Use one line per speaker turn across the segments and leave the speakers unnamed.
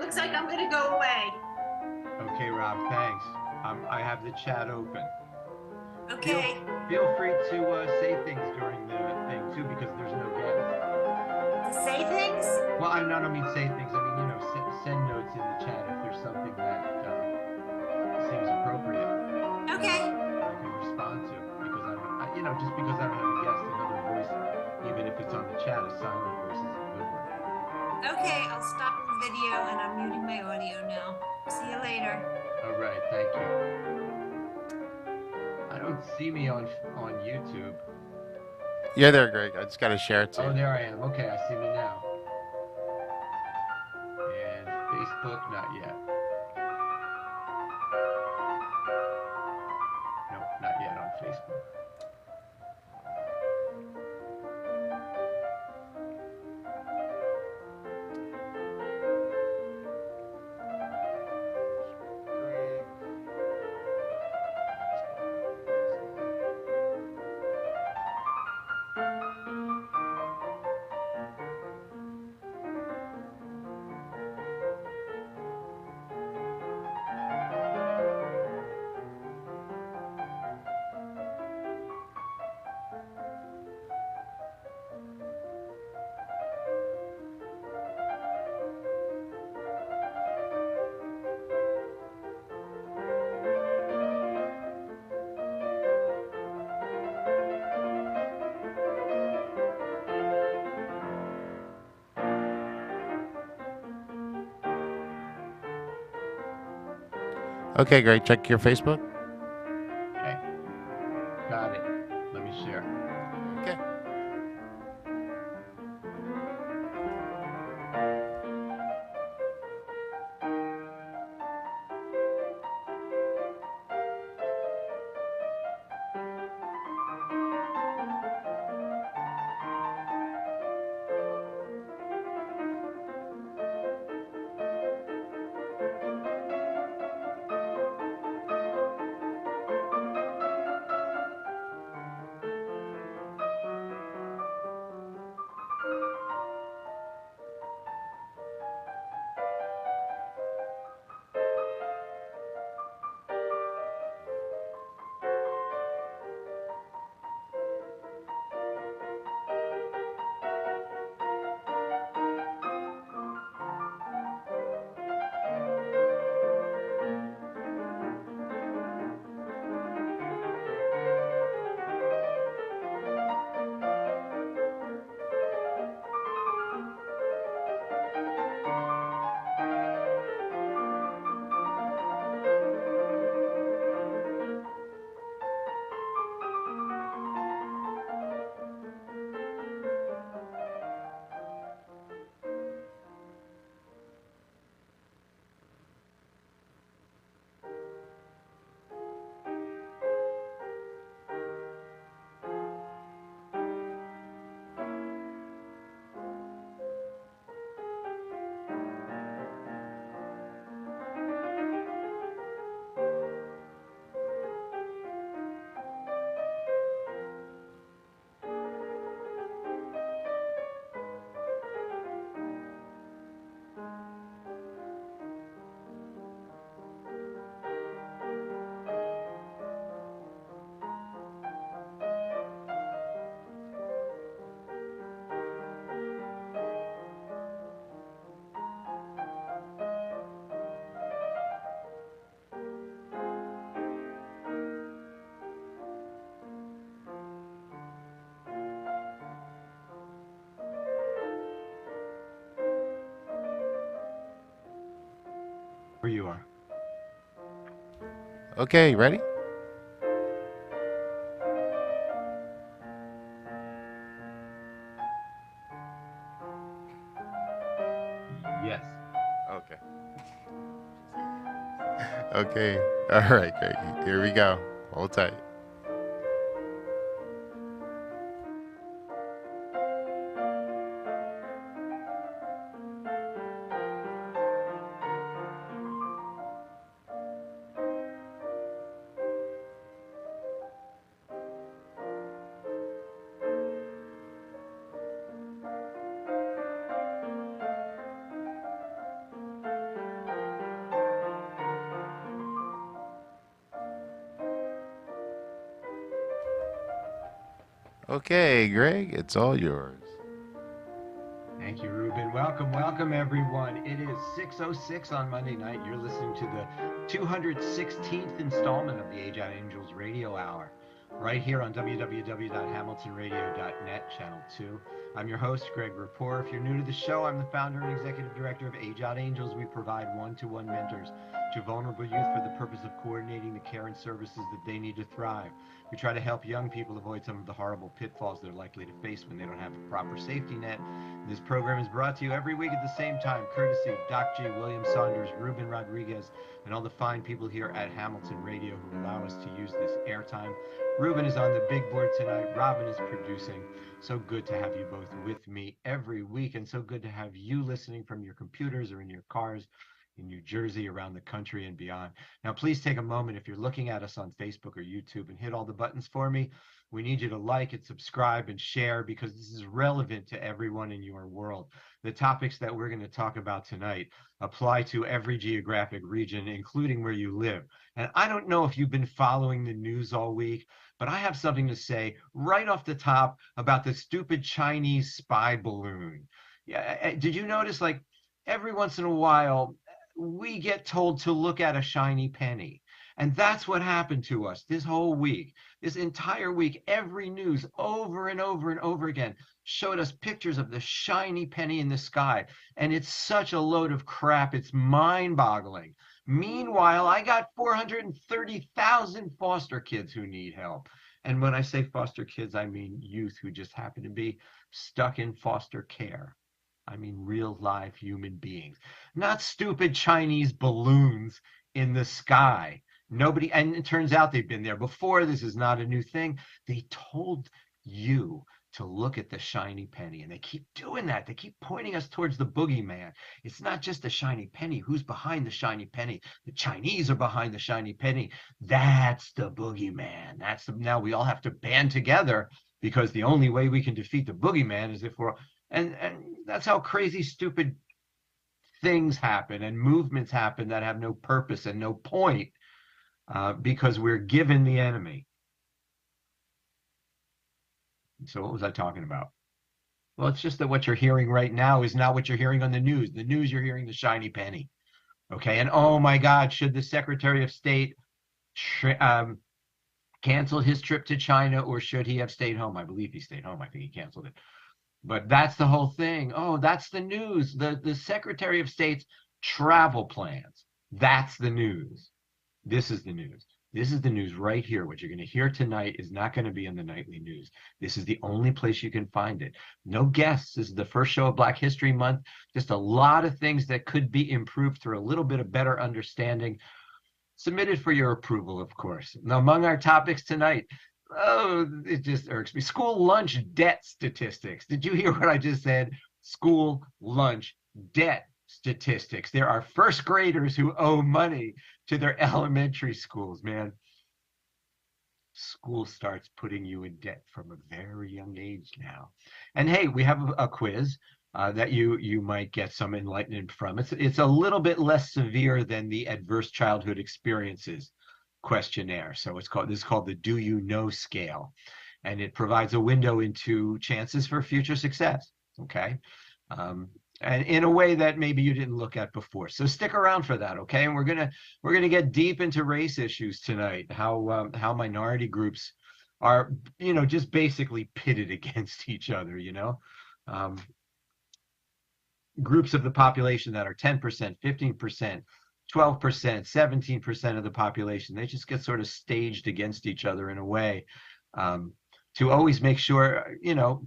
looks like I'm gonna go away.
Okay, Rob, thanks. I have the chat open. Feel
Okay.
feel free to say things during the thing too, because there's no guest.
To say things?
Well, I don't mean say things. I mean, send notes in the chat if there's something that seems appropriate.
Okay.
I can respond to, because just because I don't have a guest, another voice, even if it's on the chat, a silent voice is a good one.
Okay, I'll stop the video and I'm muting my audio now. See you later.
All right, thank you. I don't see me on YouTube.
Yeah, there, Greg. I just got to share it to you.
Oh, there I am. Okay, I see me now. And Facebook, not yet. Nope, not yet on Facebook.
Okay, Greg. Check your Facebook.
Okay, got it. Let me share.
Okay.
Where you are.
Okay, ready?
Yes.
Okay. Okay. All right, Greg. Here we go. Hold tight. Okay, Greg, it's all yours.
Thank you, Ruben. Welcome, everyone. It is 6:06 on Monday night. You're listening to the 216th installment of the Age Out Angels Radio Hour, right here on www.hamiltonradio.net, Channel 2. I'm your host, Greg Rapport. If you're new to the show, I'm the founder and executive director of Age Out Angels. We provide one-to-one mentors to vulnerable youth for the purpose of coordinating the care and services that they need to thrive. We try to help young people avoid some of the horrible pitfalls they're likely to face when they don't have a proper safety net. This program is brought to you every week at the same time, courtesy of Doc G, William Saunders, Ruben Rodriguez, and all the fine people here at Hamilton Radio who allow us to use this airtime. Ruben is on the big board tonight. Robin is producing. So good to have you both with me every week, and so good to have you listening from your computers or in your cars in New Jersey, around the country, and beyond. Now, please take a moment if you're looking at us on Facebook or YouTube and hit all the buttons for me. We need you to like and subscribe and share because this is relevant to everyone in your world. The topics that we're going to talk about tonight apply to every geographic region, including where you live. And I don't know if you've been following the news all week, but I have something to say right off the top about the stupid Chinese spy balloon. Yeah, did you notice, like, every once in a while, we get told to look at a shiny penny. And that's what happened to us this whole week. This entire week, every news over and over and over again showed us pictures of the shiny penny in the sky. And it's such a load of crap. It's mind-boggling. Meanwhile, I got 430,000 foster kids who need help. And when I say foster kids, I mean youth who just happen to be stuck in foster care. I mean real live human beings, not stupid Chinese balloons in the sky. Nobody, and it turns out they've been there before. This is not a new thing. They told you to look at the shiny penny, and they keep doing that. They keep pointing us towards the boogeyman. It's not just the shiny penny. Who's behind the shiny penny? The Chinese are behind the shiny penny. That's the boogeyman. Now we all have to band together because the only way we can defeat the boogeyman is if we're and that's how crazy, stupid things happen and movements happen that have no purpose and no point because we're given the enemy. So what was I talking about? Well, it's just that what you're hearing right now is not what you're hearing on the news. The news, you're hearing the shiny penny. Okay. And oh my God, should the Secretary of State cancel his trip to China, or should he have stayed home? I believe he stayed home. I think he canceled it. But that's the whole thing. Oh, that's the news. The Secretary of State's travel plans. That's the news. This is the news. This is the news right here. What you're going to hear tonight is not going to be in the nightly news. This is the only place you can find it. No guests. This is the first show of Black History Month. Just a lot of things that could be improved through a little bit of better understanding. Submitted for your approval, of course. Now, among our topics tonight, oh, it just irks me. School lunch debt statistics. Did you hear what I just said? School lunch debt statistics. There are first graders who owe money to their elementary schools, man. School starts putting you in debt from a very young age now. And hey, we have a quiz that you might get some enlightenment from. It's a little bit less severe than the adverse childhood experiences questionnaire. So this is called the Do You Know scale, and it provides a window into chances for future success. Okay. And in a way that maybe you didn't look at before. So stick around for that, okay? And we're gonna get deep into race issues tonight. How minority groups are, just basically pitted against each other. Groups of the population that are 10%, 15%, 12%, 17% of the population, they just get sort of staged against each other in a way. To always make sure,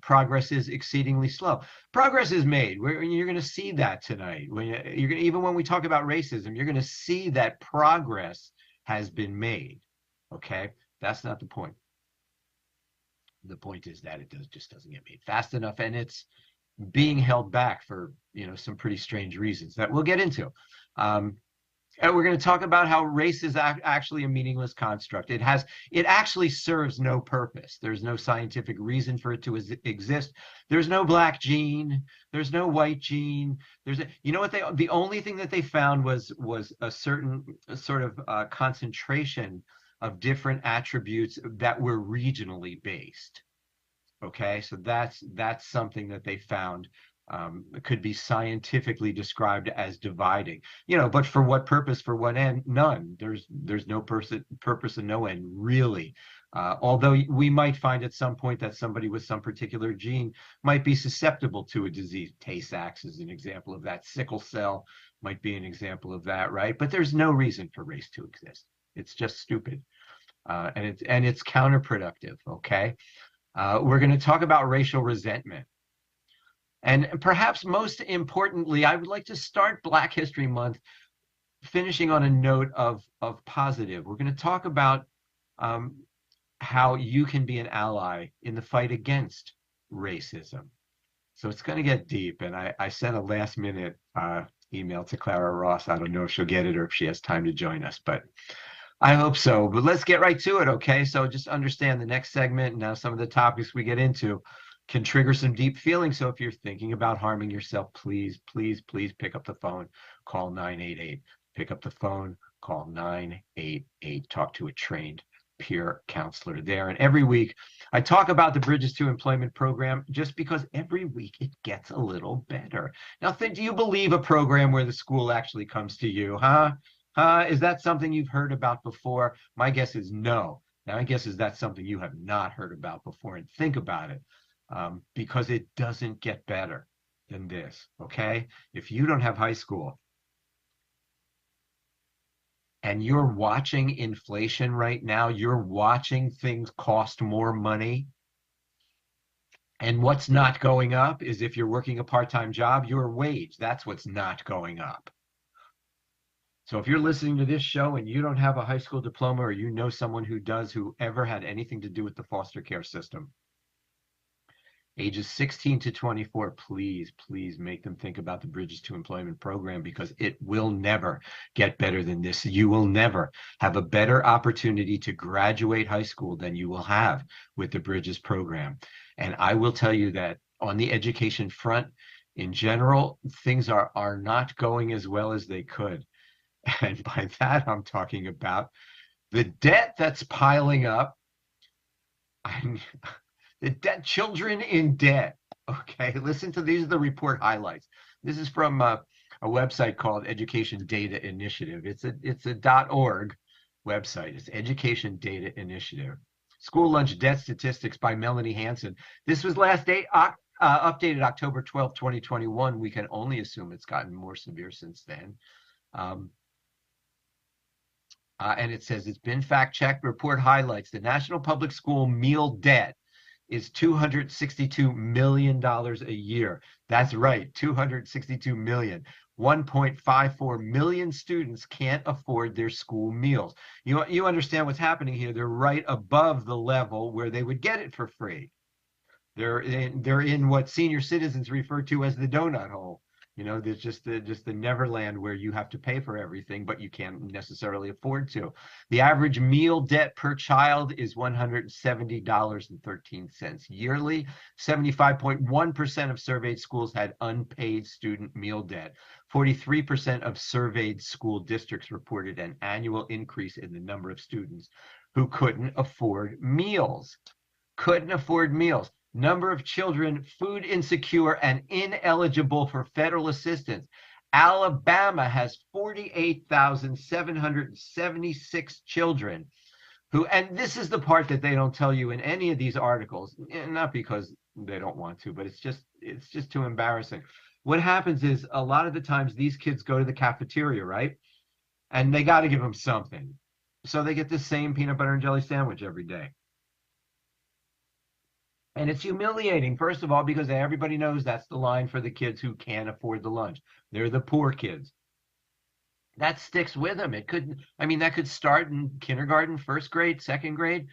progress is exceedingly slow. Progress is made. You're going to see that tonight. Even when we talk about racism, you're going to see that progress has been made. Okay, that's not the point. The point is that it just doesn't get made fast enough, and it's being held back for some pretty strange reasons that we'll get into. And we're going to talk about how race is actually a meaningless construct. It actually serves no purpose. There's no scientific reason for it to exist. There's no black gene. There's no white gene. The only thing that they found was a certain sort of concentration of different attributes that were regionally based. Okay, so that's something that they found could be scientifically described as dividing. But for what purpose? For what end? None. There's no purpose and no end really. Although we might find at some point that somebody with some particular gene might be susceptible to a disease. Tay-Sachs is an example of that. Sickle cell might be an example of that, right? But there's no reason for race to exist. It's just stupid, and it's counterproductive. Okay. We're going to talk about racial resentment. And perhaps most importantly, I would like to start Black History Month finishing on a note of positive. We're going to talk about um, how you can be an ally in the fight against racism. So it's going to get deep. And I sent a last minute email to Clara Ross. I don't know if she'll get it or if she has time to join us, but I hope so, but let's get right to it, okay? So just understand the next segment, now some of the topics we get into can trigger some deep feelings. So if you're thinking about harming yourself, please, please, please pick up the phone, call 988. Pick up the phone, call 988. Talk to a trained peer counselor there. And every week, I talk about the Bridges to Employment program just because every week it gets a little better. Now, do you believe a program where the school actually comes to you, huh? Is that something you've heard about before? My guess is no. Now, my guess is that's something you have not heard about before. And think about it, because it doesn't get better than this, okay? If you don't have high school and you're watching inflation right now, you're watching things cost more money. And what's not going up is if you're working a part-time job, your wage, that's what's not going up. So if you're listening to this show and you don't have a high school diploma or you know someone who does, who ever had anything to do with the foster care system, ages 16 to 24, please, please make them think about the Bridges to Employment program, because it will never get better than this. You will never have a better opportunity to graduate high school than you will have with the Bridges program. And I will tell you that on the education front, in general, things are not going as well as they could. And by that, I'm talking about the debt that's piling up. The debt, children in debt. Okay, listen to these are the report highlights. This is from a website called Education Data Initiative. It's a .org website. It's Education Data Initiative. School lunch debt statistics by Melanie Hansen. This was updated October 12th, 2021. We can only assume it's gotten more severe since then. And it says it's been fact-checked. Report highlights the National Public School meal debt is $262 million a year. That's right, $262 million. 1.54 million students can't afford their school meals. You understand what's happening here. They're right above the level where they would get it for free. They're in what senior citizens refer to as the donut hole. There's just the neverland where you have to pay for everything, but you can't necessarily afford to. The average meal debt per child is $170.13 yearly. 75.1% of surveyed schools had unpaid student meal debt. 43% of surveyed school districts reported an annual increase in the number of students who couldn't afford meals. Couldn't afford meals. Number of children food insecure and ineligible for federal assistance. Alabama has 48,776 children who, and this is the part that they don't tell you in any of these articles, not because they don't want to, but it's just too embarrassing. What happens is a lot of the times these kids go to the cafeteria, right? And they got to give them something. So they get the same peanut butter and jelly sandwich every day. And it's humiliating, first of all, because everybody knows that's the line for the kids who can't afford the lunch. They're the poor kids. That sticks with them. That could start in kindergarten, first grade, second grade.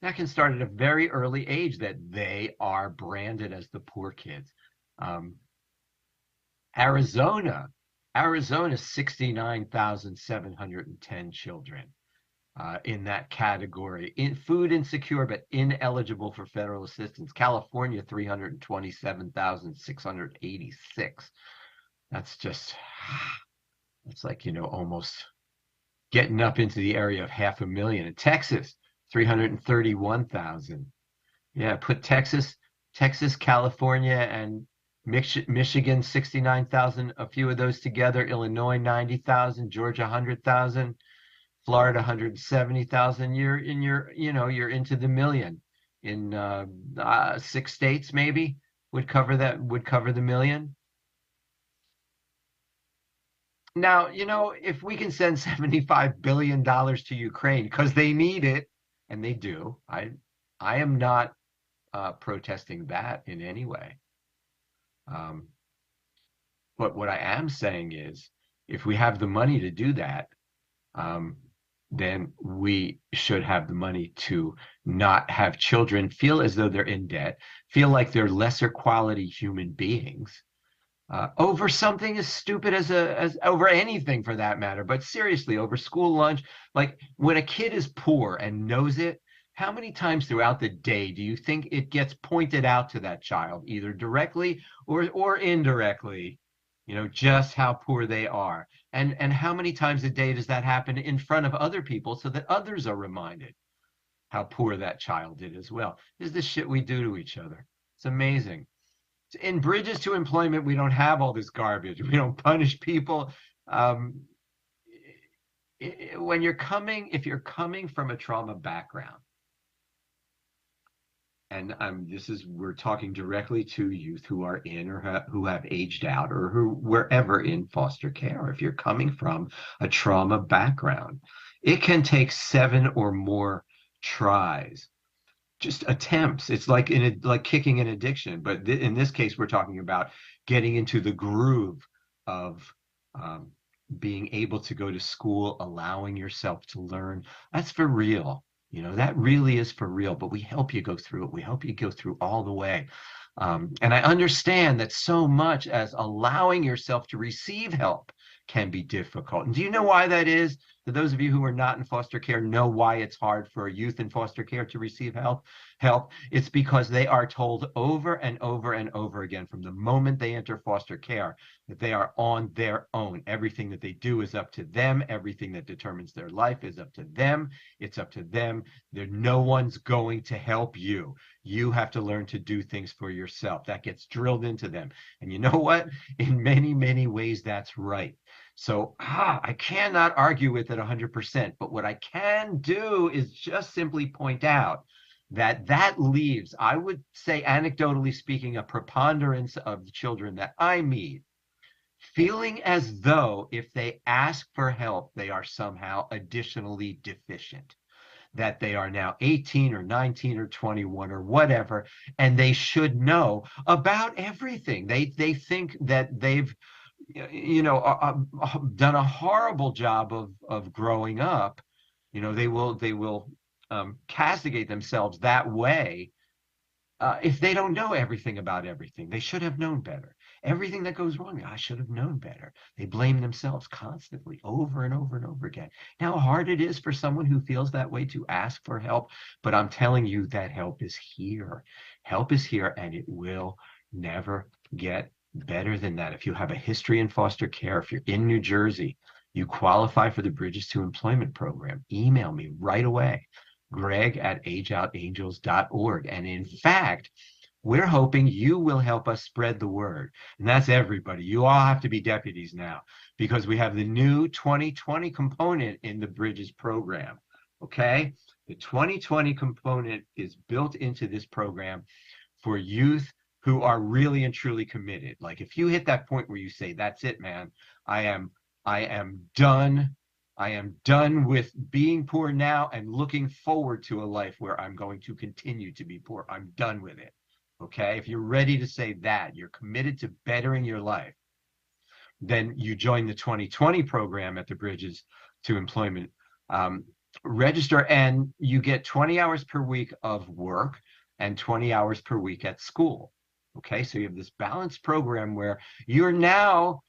That can start at a very early age that they are branded as the poor kids. Arizona, 69,710 children. In that category, in food insecure but ineligible for federal assistance. California, 327,686. That's like almost getting up into the area of 500,000. In Texas, 331,000. Yeah, put Texas Texas, California, and Michigan, 69,000, a few of those together. Illinois, 90,000. Georgia, 100,000. Florida, 170,000. You're into the million. In 6 states, maybe would cover the million. Now, if we can send $75 billion to Ukraine because they need it, and they do, I am not protesting that in any way. Um, but what I am saying is, if we have the money to do that, um, then we should have the money to not have children feel as though they're in debt, feel like they're lesser quality human beings, over something as stupid as over anything for that matter. But seriously, over school lunch, like when a kid is poor and knows it, how many times throughout the day do you think it gets pointed out to that child, either directly or indirectly, just how poor they are? And how many times a day does that happen in front of other people so that others are reminded how poor that child did as well? This is the shit we do to each other. It's amazing. In bridges to employment, we don't have all this garbage. We don't punish people. Um, if you're coming from a trauma background, and we're talking directly to youth who are in or who have aged out or who wherever in foster care. If you're coming from a trauma background, it can take 7 or more tries, just attempts. It's like like kicking an addiction, but in this case, we're talking about getting into the groove of um, being able to go to school, allowing yourself to learn. That's for real. That really is for real. But we help you go through it. We help you go through all the way. And I understand that so much as allowing yourself to receive help can be difficult. And do you know why that is? For those of you who are not in foster care, know why it's hard for a youth in foster care to receive help. It's because they are told over and over and over again from the moment they enter foster care that they are on their own. Everything that they do is up to them. Everything that determines their life is up to them. It's up to them. No one's going to help you. You have to learn to do things for yourself. That gets drilled into them. And you know what? In many, many ways, that's right. So I cannot argue with it 100%, but what I can do is just simply point out that leaves, I would say, anecdotally speaking, a preponderance of the children that I meet feeling as though if they ask for help, they are somehow additionally deficient, that they are now 18 or 19 or 21 or whatever, and they should know about everything. They think that they've done a horrible job of growing up. They will castigate themselves that way if they don't know everything about everything. They should have known better. Everything that goes wrong, I should have known better. They blame themselves constantly, over and over and over again. Now, how hard it is for someone who feels that way to ask for help, but I'm telling you that help is here. Help is here, and it will never get better than that. If you have a history in foster care, if you're in New Jersey, you qualify for the Bridges to Employment program, email me right away, greg@ageoutangels.org. And in fact, we're hoping you will help us spread the word. And that's everybody. You all have to be deputies now because we have the new 2020 component in the Bridges program. Okay? The 2020 component is built into this program for youth who are really and truly committed. Like if you hit that point where you say, that's it, man, I am done. I am done with being poor now and looking forward to a life where I'm going to continue to be poor. I'm done with it. Okay? If you're ready to say that, you're committed to bettering your life, then you join the 2020 program at the Bridges to Employment. Register and you get 20 hours per week of work and 20 hours per week at school. Okay, so you have this balanced program where you're now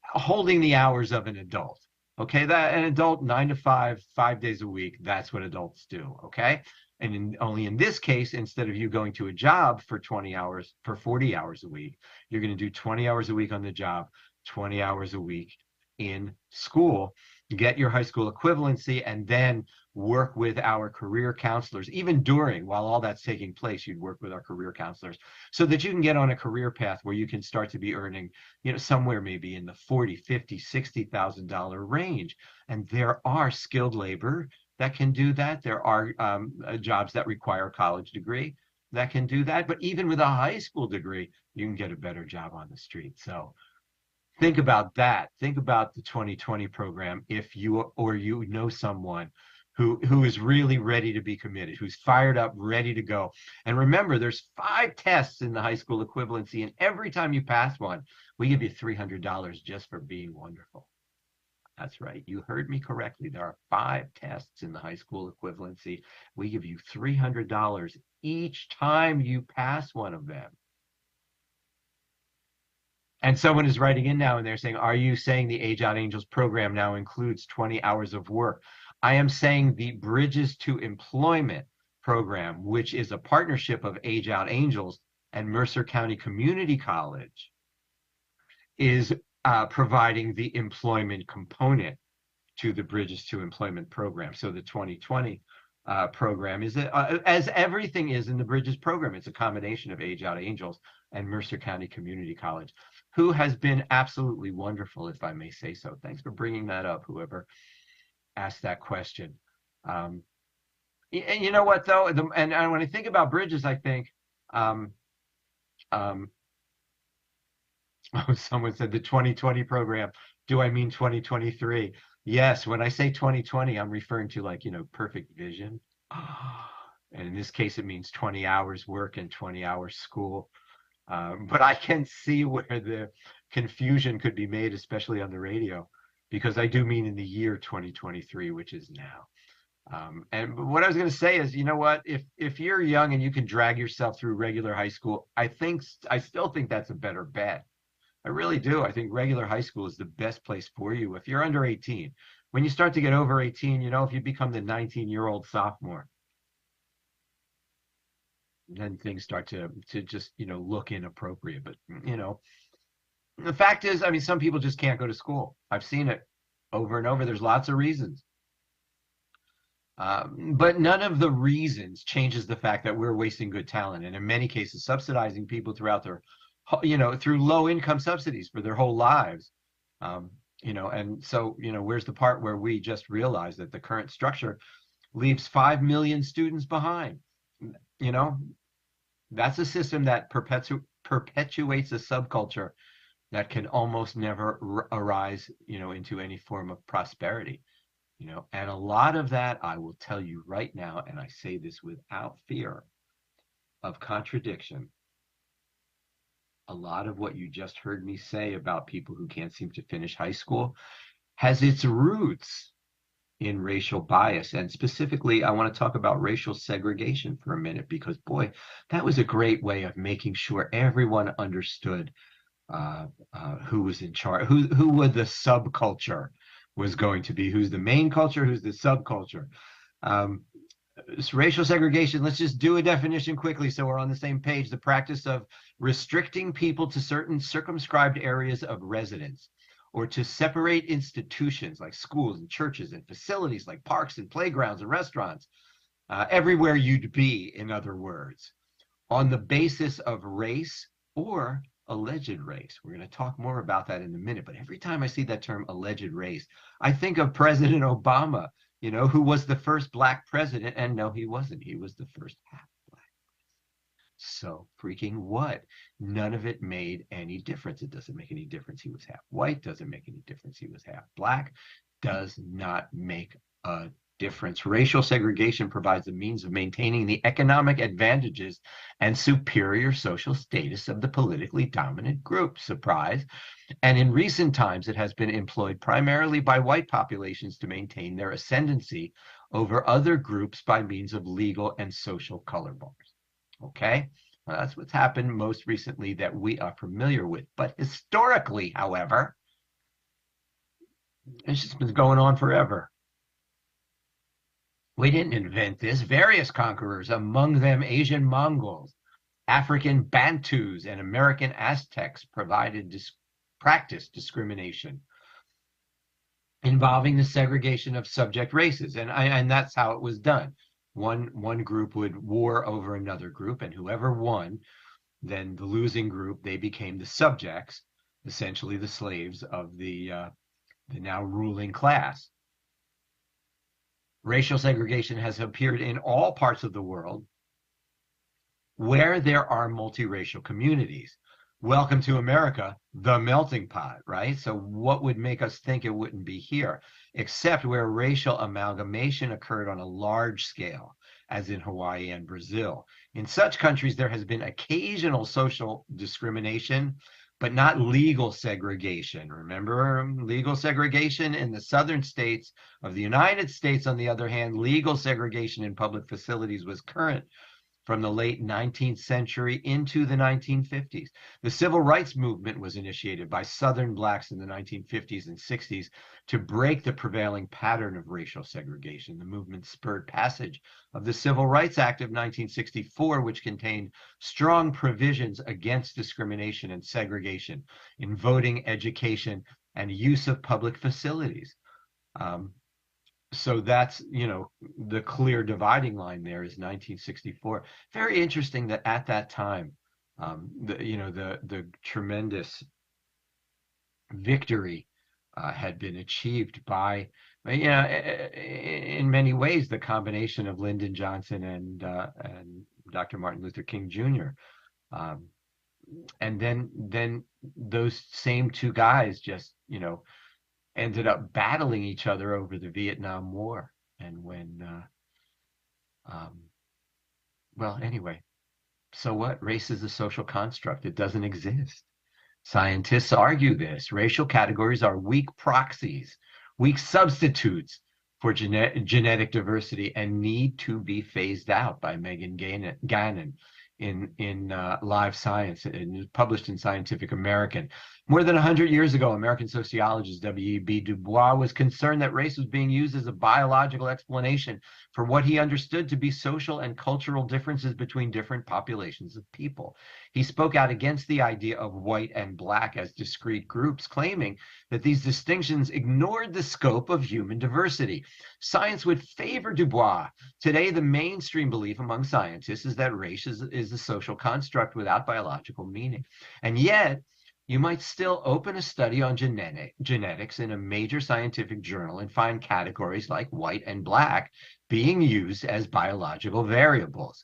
holding the hours of an adult. Okay, that an adult 9 to 5, 5 days a week, that's what adults do. Okay, and only in this case, instead of you going to a job for 20 hours, for 40 hours a week, you're going to do 20 hours a week on the job, 20 hours a week in school, get your high school equivalency, and then work with our career counselors. Even while all that's taking place, you'd work with our career counselors so that you can get on a career path where you can start to be earning, somewhere maybe in the 40, 50, $60,000 range. And there are skilled labor that can do that. There are jobs that require a college degree that can do that. But even with a high school degree, you can get a better job on the street. So think about that. Think about the 2020 program if you know someone who is really ready to be committed, who's fired up, ready to go. And remember, there's 5 tests in the high school equivalency, and every time you pass one, we give you $300 just for being wonderful. That's right. You heard me correctly. There are 5 tests in the high school equivalency. We give you $300 each time you pass one of them. And someone is writing in now and they're saying, are you saying the Age Out Angels program now includes 20 hours of work? I am saying the Bridges to Employment program, which is a partnership of Age Out Angels and Mercer County Community College, is providing the employment component to the Bridges to Employment program. So the 2020 program is, as everything is in the Bridges program, it's a combination of Age Out Angels and Mercer County Community College, who has been absolutely wonderful, if I may say so. Thanks for bringing that up, whoever asked that question. And you know what, though? And when I think about Bridges, I think, someone said the 2020 program. Do I mean 2023? Yes, when I say 2020, I'm referring to perfect vision. And in this case, it means 20 hours work and 20 hours school. But I can see where the confusion could be made, especially on the radio, because I do mean in the year 2023, which is now. And what I was going to say is, you know what? If you're young and you can drag yourself through regular high school, I still think that's a better bet. I really do. I think regular high school is the best place for you if you're under 18. When you start to get over 18, if you become the 19-year-old sophomore, then things start to just look inappropriate. But the fact is, I mean, some people just can't go to school. I've seen it over and over. There's lots of reasons. But none of the reasons changes the fact that we're wasting good talent, and in many cases subsidizing people throughout their, through low income subsidies for their whole lives. And so, where's the part where we just realize that the current structure leaves 5 million students behind? That's a system that perpetuates a subculture that can almost never arise, into any form of prosperity. And a lot of that, I will tell you right now, and I say this without fear of contradiction, a lot of what you just heard me say about people who can't seem to finish high school has its roots in racial bias. And specifically, I want to talk about racial segregation for a minute, because boy, that was a great way of making sure everyone understood who was in charge, who was the subculture was going to be, who's the main culture, who's the subculture. Racial segregation, let's just do a definition quickly so we're on the same page. The practice of restricting people to certain circumscribed areas of residence, or to separate institutions like schools and churches and facilities like parks and playgrounds and restaurants, everywhere you'd be, in other words, on the basis of race or alleged race. We're going to talk more about that in a minute, but every time I see that term alleged race, I think of President Obama, who was the first Black president, and no, he wasn't. He was the first half Black. So freaking what? None of it made any difference. It doesn't make any difference he was half white, doesn't make any difference he was half Black, does not make a difference. Racial segregation provides a means of maintaining the economic advantages and superior social status of the politically dominant group. Surprise. And in recent times, it has been employed primarily by white populations to maintain their ascendancy over other groups by means of legal and social color bars. Okay? Well, that's what's happened most recently that we are familiar with. But historically, however, it's just been going on forever. We didn't invent this. Various conquerors, among them Asian Mongols, African Bantus, and American Aztecs, practiced discrimination. involving the segregation of subject races. And that's how it was done. One group would war over another group, and whoever won, then the losing group, they became the subjects, essentially the slaves of the now ruling class. Racial segregation has appeared in all parts of the world where there are multiracial communities. Welcome to America, the melting pot, right? So what would make us think it wouldn't be here, except where racial amalgamation occurred on a large scale, as in Hawaii and Brazil. In such countries, there has been occasional social discrimination, but not legal segregation. Remember, legal segregation in the southern states of the United States, on the other hand, legal segregation in public facilities was current from the late 19th century into the 1950s. The civil rights movement was initiated by Southern blacks in the 1950s and 60s to break the prevailing pattern of racial segregation. The movement spurred passage of the Civil Rights Act of 1964, which contained strong provisions against discrimination and segregation in voting, education, and use of public facilities. So that's, the clear dividing line there is 1964. Very interesting that at that time, the tremendous victory had been achieved by, in many ways, the combination of Lyndon Johnson and Dr. Martin Luther King Jr. And then those same two guys just, ended up battling each other over the Vietnam War. And well, anyway, so what? Race is a social construct. It doesn't exist. Scientists argue this. Racial categories are weak proxies, weak substitutes for genetic diversity, and need to be phased out by Megan Gannon in Live Science, and published in Scientific American. More than 100 years ago, American sociologist W.E.B. Du Bois was concerned that race was being used as a biological explanation for what he understood to be social and cultural differences between different populations of people. He spoke out against the idea of white and black as discrete groups, claiming that these distinctions ignored the scope of human diversity. Science would favor Du Bois. Today, the mainstream belief among scientists is that race is a social construct without biological meaning. And yet, you might still open a study on genetics in a major scientific journal and find categories like white and black being used as biological variables.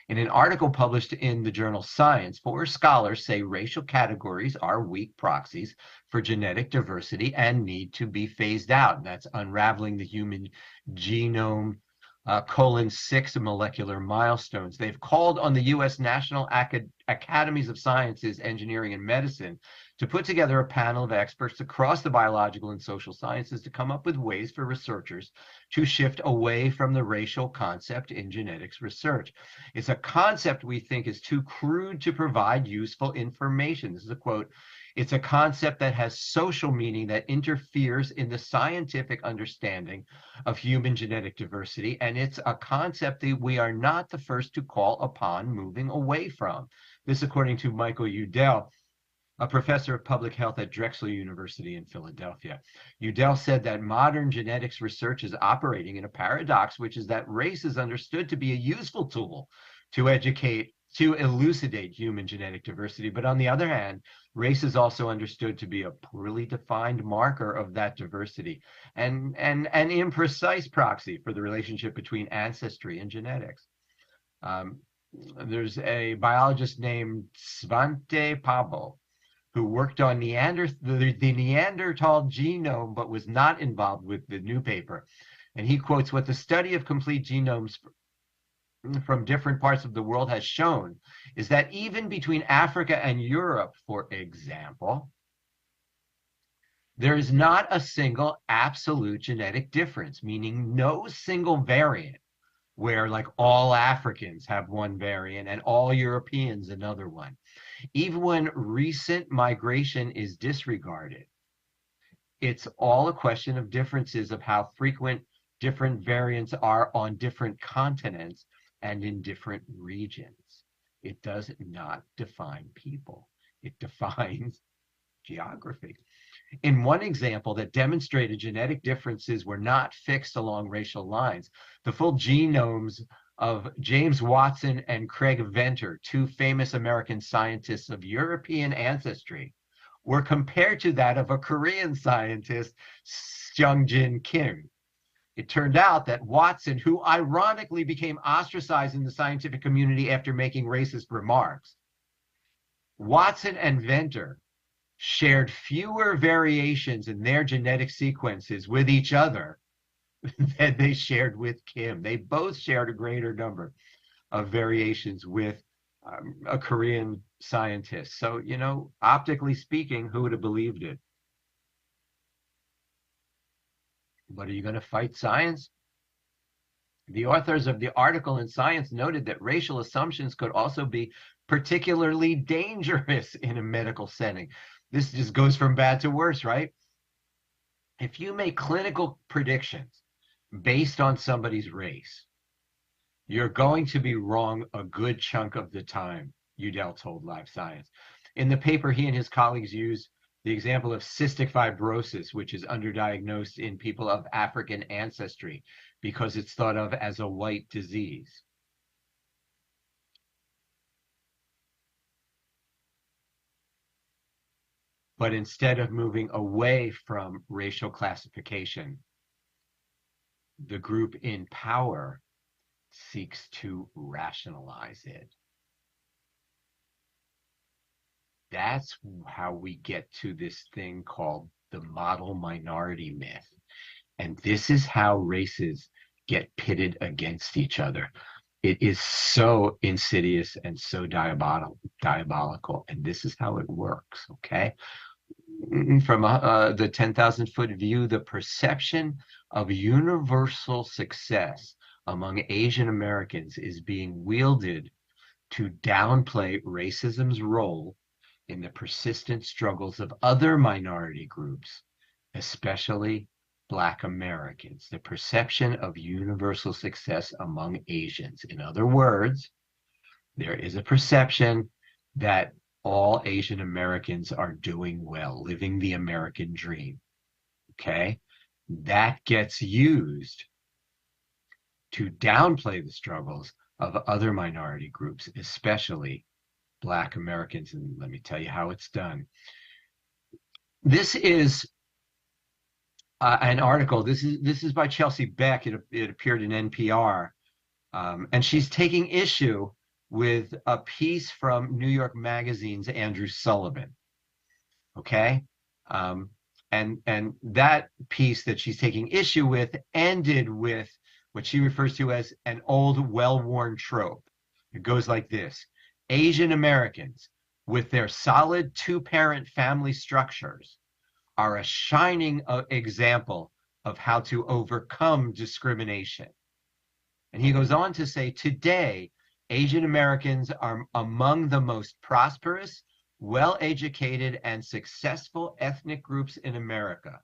In an article published in the journal Science, 4 scholars say racial categories are weak proxies for genetic diversity and need to be phased out. And that's Unraveling the Human Genome, 6 molecular milestones. They've called on the U.S. National Academies of Sciences, Engineering, and Medicine to put together a panel of experts across the biological and social sciences to come up with ways for researchers to shift away from the racial concept in genetics research. It's a concept we think is too crude to provide useful information. This is a quote. It's a concept that has social meaning that interferes in the scientific understanding of human genetic diversity, and it's a concept that we are not the first to call upon moving away from. This, according to Michael Udell, a professor of public health at Drexel University in Philadelphia. Udell said that modern genetics research is operating in a paradox, which is that race is understood to be a useful tool to elucidate human genetic diversity. But on the other hand, race is also understood to be a poorly defined marker of that diversity and an imprecise proxy for the relationship between ancestry and genetics. There's a biologist named Svante Pabo who worked on the Neanderthal genome, but was not involved with the new paper. And he quotes, "What the study of complete genomes from different parts of the world has shown is that even between Africa and Europe, for example, there is not a single absolute genetic difference, meaning no single variant where like all Africans have one variant and all Europeans another one. Even when recent migration is disregarded, it's all a question of differences of how frequent different variants are on different continents and in different regions. It does not define people. It defines geography. in one example that demonstrated genetic differences were not fixed along racial lines. The full genomes of James Watson and Craig Venter, two famous American scientists of European ancestry, were compared to that of a Korean scientist, Seung-Jin Kim. It turned out that Watson, who ironically became ostracized in the scientific community after making racist remarks, Watson and Venter shared fewer variations in their genetic sequences with each other than they shared with Kim. They both shared a greater number of variations with a Korean scientist. So, you know, optically speaking, who would have believed it? But are you going to fight science? The authors of the article in Science noted that racial assumptions could also be particularly dangerous in a medical setting. This just goes from bad to worse, right? If you make clinical predictions based on somebody's race, you're going to be wrong a good chunk of the time, Udell told Live Science. In the paper, he and his colleagues used the example of cystic fibrosis, which is underdiagnosed in people of African ancestry because it's thought of as a white disease. But instead of moving away from racial classification, the group in power seeks to rationalize it. That's how we get to this thing called the model minority myth. And this is how races get pitted against each other. It is so insidious and so diabolical. And this is how it works, okay? From the 10,000-foot view, the perception of universal success among Asian Americans is being wielded to downplay racism's role in the persistent struggles of other minority groups, especially Black Americans. The perception of universal success among Asians. In other words, there is a perception that all Asian Americans are doing well, living the American dream. Okay? That gets used to downplay the struggles of other minority groups, especially Black Americans. And let me tell you how it's done. This is an article. This is by Chelsea Beck. It appeared in NPR. And she's taking issue with a piece from New York Magazine's Andrew Sullivan. Okay? And that piece that she's taking issue with ended with what she refers to as an old, well-worn trope. It goes like this. Asian Americans, with their solid two-parent family structures, are a shining example of how to overcome discrimination. And he goes on to say, today, Asian Americans are among the most prosperous, well-educated, and successful ethnic groups in America.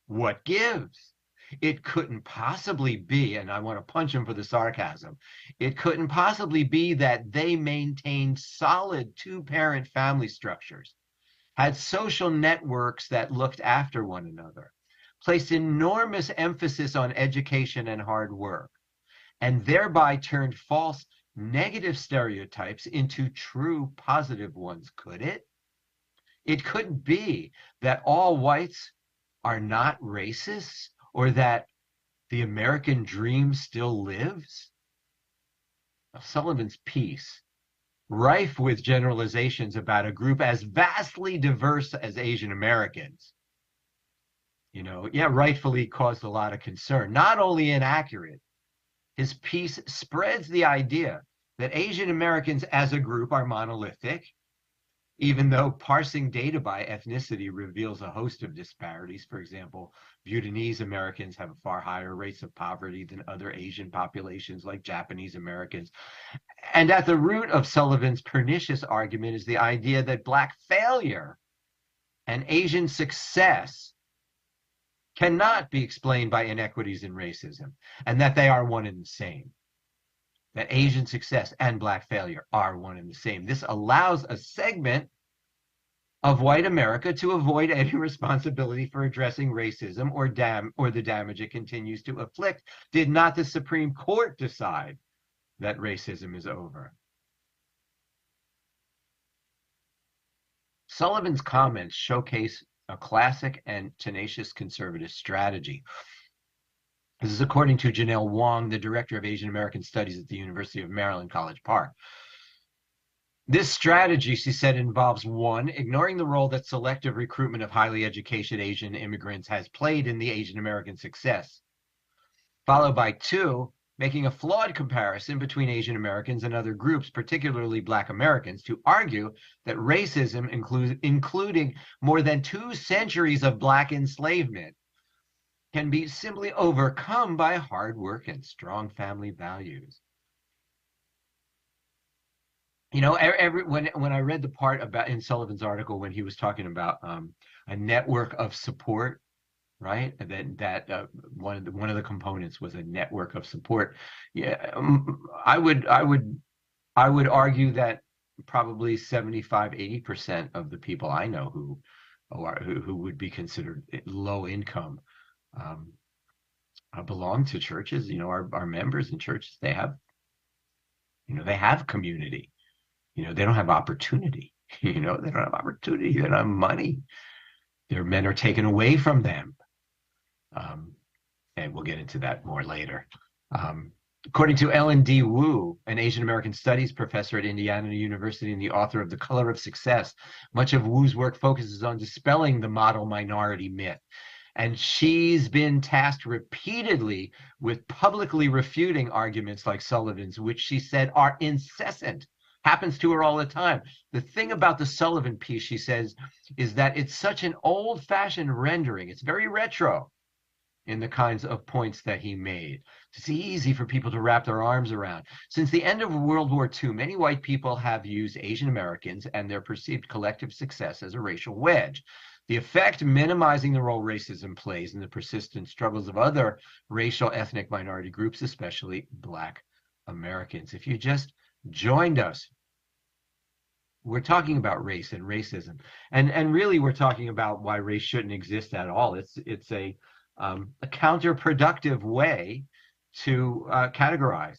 What gives? It couldn't possibly be, and I want to punch him for the sarcasm, it couldn't possibly be that they maintained solid two-parent family structures, had social networks that looked after one another, placed enormous emphasis on education and hard work, and thereby turned false negative stereotypes into true positive ones, could it? It couldn't be that all whites are not racists or that the American dream still lives. Sullivan's piece, rife with generalizations about a group as vastly diverse as Asian Americans, rightfully caused a lot of concern. Not only inaccurate, his piece spreads the idea that Asian Americans as a group are monolithic, even though parsing data by ethnicity reveals a host of disparities. For example, Bhutanese Americans have far higher rates of poverty than other Asian populations like Japanese Americans. And at the root of Sullivan's pernicious argument is the idea that Black failure and Asian success cannot be explained by inequities in racism, and that they are one and the same. That Asian success and Black failure are one and the same. This allows a segment of white America to avoid any responsibility for addressing racism or the damage it continues to afflict. Did not the Supreme Court decide that racism is over? Sullivan's comments showcase a classic and tenacious conservative strategy. This is according to Janelle Wong, the director of Asian American Studies at the University of Maryland, College Park. This strategy, she said, involves one, ignoring the role that selective recruitment of highly educated Asian immigrants has played in the Asian American success, followed by two, making a flawed comparison between Asian Americans and other groups, particularly Black Americans, to argue that racism, including more than 2 centuries of Black enslavement, can be simply overcome by hard work and strong family values. You know, when I read the part about in Sullivan's article when he was talking about a network of support, right? And that one of the components was a network of support. Yeah, I would argue that probably 75-80% of the people I know who would be considered low income belong to churches. You know, our members in churches, they have community. You know, they don't have opportunity. You know, they don't have opportunity. They don't have money. Their men are taken away from them. And we'll get into that more later. According to Ellen D. Wu, an Asian American Studies professor at Indiana University and the author of The Color of Success, much of Wu's work focuses on dispelling the model minority myth. And she's been tasked repeatedly with publicly refuting arguments like Sullivan's, which she said are incessant. Happens to her all the time. The thing about the Sullivan piece, she says, is that it's such an old-fashioned rendering. It's very retro in the kinds of points that he made. It's easy for people to wrap their arms around. Since the end of World War II, many white people have used Asian Americans and their perceived collective success as a racial wedge. The effect minimizing the role racism plays in the persistent struggles of other racial ethnic minority groups, especially Black Americans. If you just joined us, we're talking about race and racism, and really we're talking about why race shouldn't exist at all. It's a counterproductive way to categorize.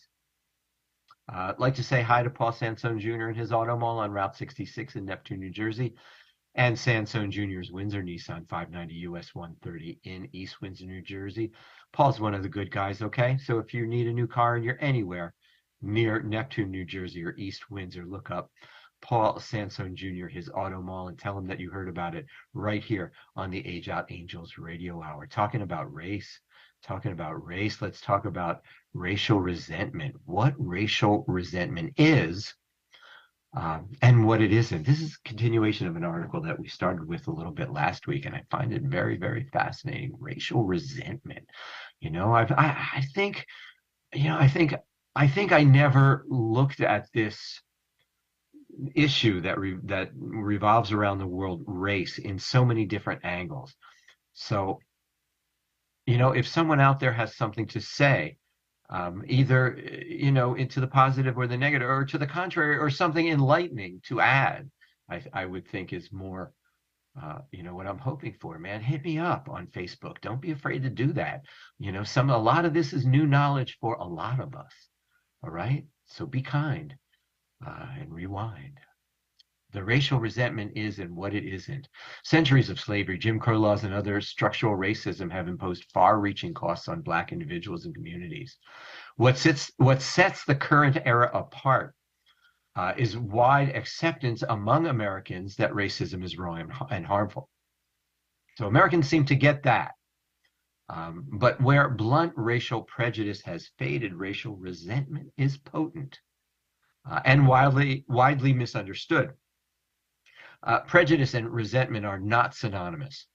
I'd like to say hi to Paul Sansone Jr. and his auto mall on Route 66 in Neptune, New Jersey, and Sansone Jr.'s Windsor Nissan 590 US 130 in East Windsor, New Jersey. Paul's one of the good guys, okay? So if you need a new car and you're anywhere near Neptune, New Jersey or East Windsor, look up Paul Sansone Jr., his auto mall, and tell him that you heard about it right here on the Age Out Angels radio hour. Talking about race, let's talk about racial resentment, what racial resentment is, and what it isn't. This is a continuation of an article that we started with a little bit last week, and I find it very, very fascinating. Racial resentment. You know, I think I never looked at this issue that revolves around the world, race, in so many different angles. So, you know, if someone out there has something to say, either, you know, into the positive or the negative, or to the contrary, or something enlightening to add, I would think is more, you know, what I'm hoping for, man. Hit me up on Facebook. Don't be afraid to do that. You know, a lot of this is new knowledge for a lot of us. All right? So be kind. And rewind. The racial resentment is and what it isn't. Centuries of slavery, Jim Crow laws, and other structural racism have imposed far-reaching costs on Black individuals and communities. What sets the current era apart is wide acceptance among Americans that racism is wrong and harmful. So Americans seem to get that. But where blunt racial prejudice has faded, racial resentment is potent. And widely misunderstood. Prejudice and resentment are not synonymous.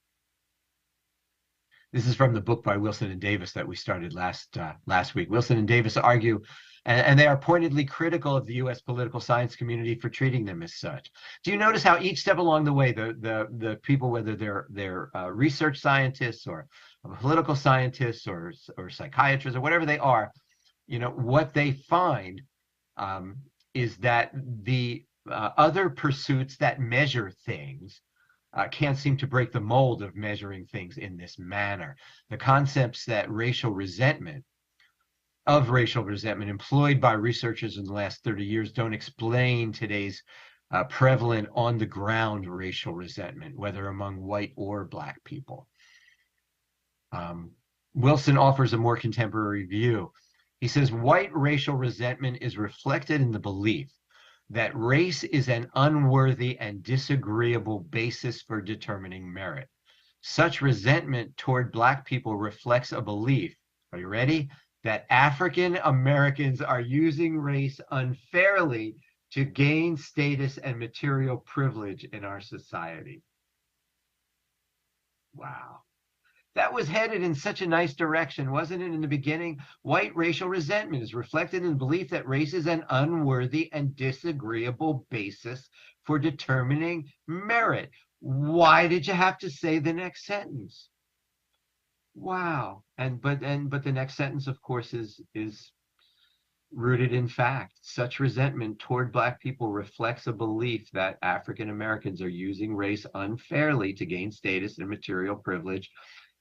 This is from the book by Wilson and Davis that we started last week. Wilson and Davis argue, and they are pointedly critical of the U.S. political science community for treating them as such. Do you notice how each step along the way, the people, whether they're research scientists or political scientists or psychiatrists or whatever they are, you know, what they find is that the other pursuits that measure things can't seem to break the mold of measuring things in this manner. The concepts that racial resentment employed by researchers in the last 30 years don't explain today's prevalent on the ground racial resentment, whether among white or black people. Wilson offers a more contemporary view. He says white racial resentment is reflected in the belief that race is an unworthy and disagreeable basis for determining merit. Such resentment toward black people reflects a belief, are you ready, that African Americans are using race unfairly to gain status and material privilege in our society. Wow. That was headed in such a nice direction, wasn't it, in the beginning? White racial resentment is reflected in the belief that race is an unworthy and disagreeable basis for determining merit. Why did you have to say the next sentence? Wow. But the next sentence, of course, is rooted in fact. Such resentment toward black people reflects a belief that African Americans are using race unfairly to gain status and material privilege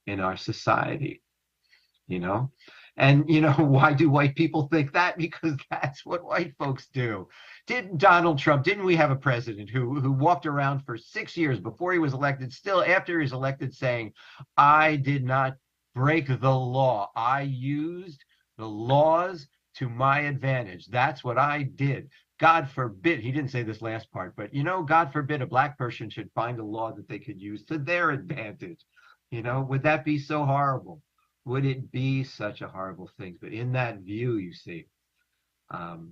in our society, you know? And, you know, why do white people think that? Because that's what white folks do. Didn't Donald Trump, didn't we have a president who walked around for 6 years before he was elected, still after he was elected, saying, I did not break the law. I used the laws to my advantage. That's what I did. God forbid, he didn't say this last part, but, you know, God forbid a black person should find a law that they could use to their advantage. You know, would that be so horrible? Would it be such a horrible thing? But in that view, you see, the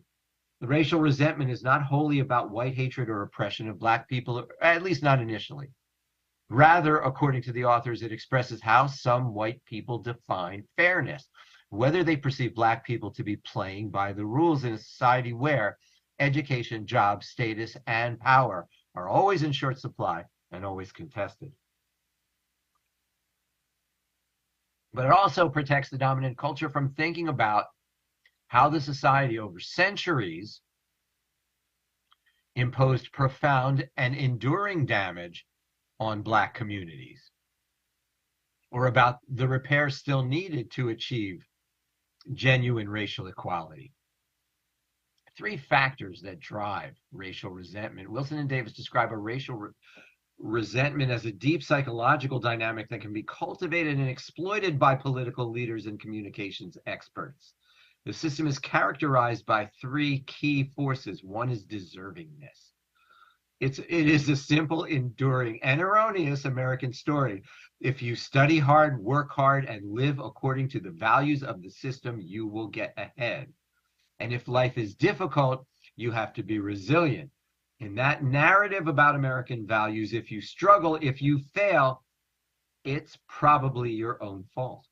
racial resentment is not wholly about white hatred or oppression of black people, at least not initially. Rather, according to the authors, it expresses how some white people define fairness, whether they perceive black people to be playing by the rules in a society where education, jobs, status, and power are always in short supply and always contested. But it also protects the dominant culture from thinking about how the society over centuries imposed profound and enduring damage on black communities, or about the repair still needed to achieve genuine racial equality. 3 factors that drive racial resentment. Wilson and Davis describe a racial resentment as a deep psychological dynamic that can be cultivated and exploited by political leaders and communications experts. The system is characterized by 3 key forces. One is deservingness. It is a simple, enduring, and erroneous American story. If you study hard, work hard, and live according to the values of the system, you will get ahead. And if life is difficult, you have to be resilient. In that narrative about American values, if you struggle, if you fail, it's probably your own fault.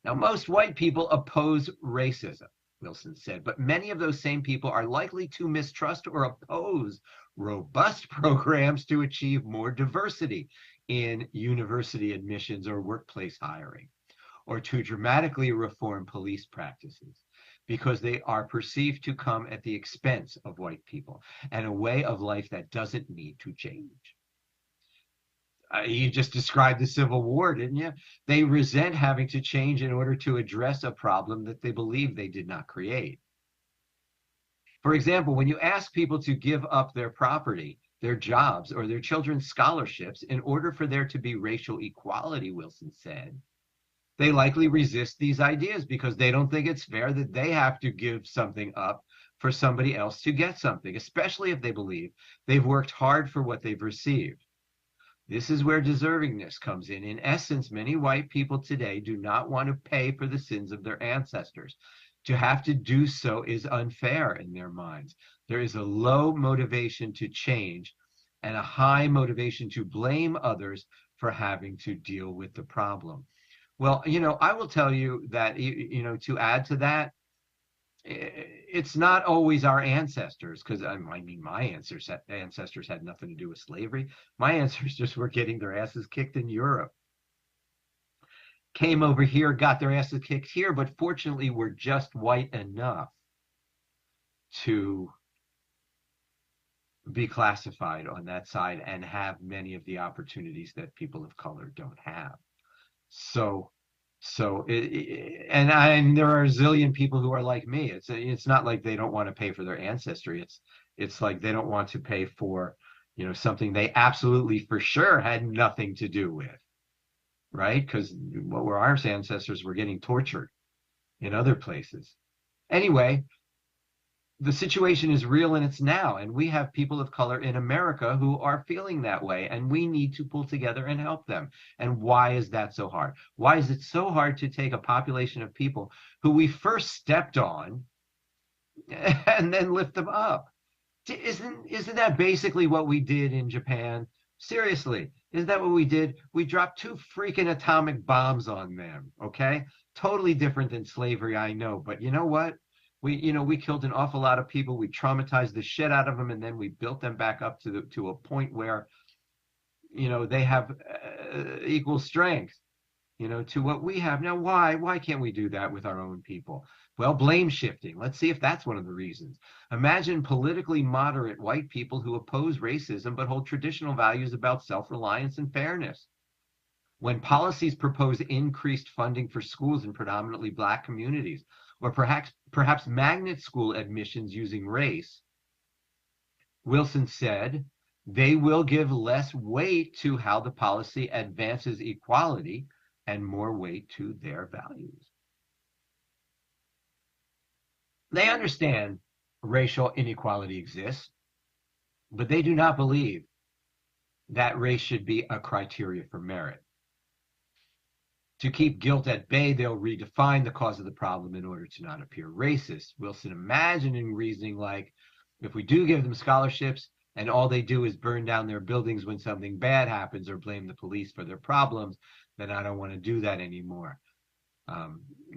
Now, most white people oppose racism, Wilson said, but many of those same people are likely to mistrust or oppose robust programs to achieve more diversity in university admissions or workplace hiring, or to dramatically reform police practices, because they are perceived to come at the expense of white people and a way of life that doesn't need to change. You just described the Civil War, didn't you? They resent having to change in order to address a problem that they believe they did not create. For example, when you ask people to give up their property, their jobs, or their children's scholarships in order for there to be racial equality, Wilson said, they likely resist these ideas because they don't think it's fair that they have to give something up for somebody else to get something, especially if they believe they've worked hard for what they've received. This is where deservingness comes in. In essence, many white people today do not want to pay for the sins of their ancestors. To have to do so is unfair in their minds. There is a low motivation to change and a high motivation to blame others for having to deal with the problem. Well, you know, I will tell you that, you know, to add to that, it's not always our ancestors, because I mean, my ancestors had nothing to do with slavery. My ancestors were getting their asses kicked in Europe. Came over here, got their asses kicked here, but fortunately were just white enough to be classified on that side and have many of the opportunities that people of color don't have. So, and there are a zillion people who are like me. It's not like they don't want to pay for their ancestry. It's like they don't want to pay for, something they absolutely for sure had nothing to do with, right? Because what were our ancestors were getting tortured in other places. Anyway, the situation is real and it's now, and we have people of color in America who are feeling that way, and we need to pull together and help them. And why is that so hard? Why is it so hard to take a population of people who we first stepped on and then lift them up? Isn't that basically what we did in Japan? Seriously, isn't that what we did? We dropped 2 freaking atomic bombs on them, okay? Totally different than slavery, I know, but you know what? We killed an awful lot of people. We traumatized the shit out of them, and then we built them back up to a point where, they have equal strength, to what we have now. Why can't we do that with our own people? Well, blame shifting. Let's see if that's one of the reasons. Imagine politically moderate white people who oppose racism but hold traditional values about self-reliance and fairness. When policies propose increased funding for schools in predominantly Black communities, or perhaps magnet school admissions using race, Wilson said, they will give less weight to how the policy advances equality and more weight to their values. They understand racial inequality exists, but they do not believe that race should be a criteria for merit. To keep guilt at bay, they'll redefine the cause of the problem in order to not appear racist. Wilson imagining reasoning like, if we do give them scholarships and all they do is burn down their buildings when something bad happens or blame the police for their problems, then I don't want to do that anymore.